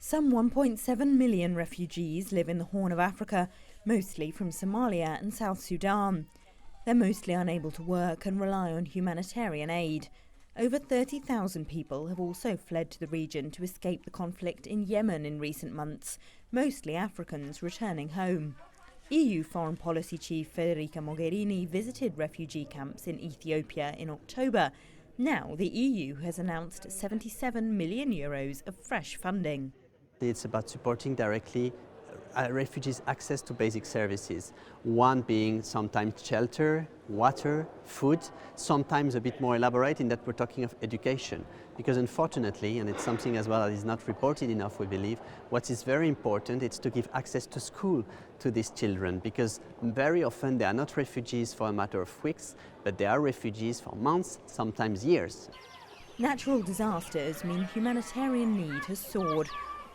Some 1.7 million refugees live in the Horn of Africa, mostly from Somalia and South Sudan. They're mostly unable to work and rely on humanitarian aid. Over 30,000 people have also fled to the region to escape the conflict in Yemen in recent months, mostly Africans returning home. EU Foreign Policy Chief Federica Mogherini visited refugee camps in Ethiopia in October. Now the EU has announced €77 million of fresh funding. It's about supporting directly refugees' access to basic services, one being sometimes shelter, water, food, sometimes a bit more elaborate in that we're talking of education. Because unfortunately, and it's something as well that is not reported enough, we believe, what is very important is to give access to school to these children, because very often they are not refugees for a matter of weeks, but they are refugees for months, sometimes years. Natural disasters mean humanitarian need has soared.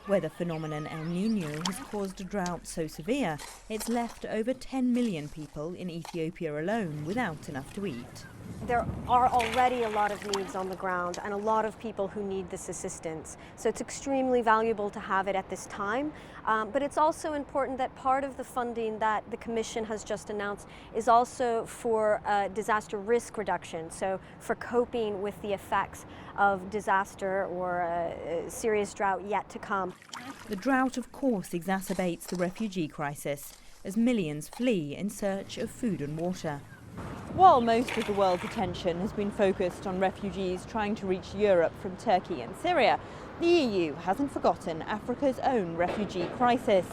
Weather phenomenon El Nino has caused a drought so severe it's left over 10 million people in Ethiopia alone without enough to eat. There are already a lot of needs on the ground and a lot of people who need this assistance. So it's extremely valuable to have it at this time. But it's also important that part of the funding that the Commission has just announced is also for disaster risk reduction, so for coping with the effects of disaster or a serious drought yet to come. The drought, of course, exacerbates the refugee crisis as millions flee in search of food and water. While most of the world's attention has been focused on refugees trying to reach Europe from Turkey and Syria, the EU hasn't forgotten Africa's own refugee crisis.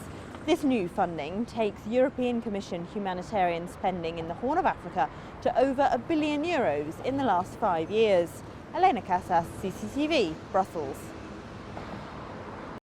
This new funding takes European Commission humanitarian spending in the Horn of Africa to over €1 billion in the last 5 years. Elena Casas, CCTV, Brussels.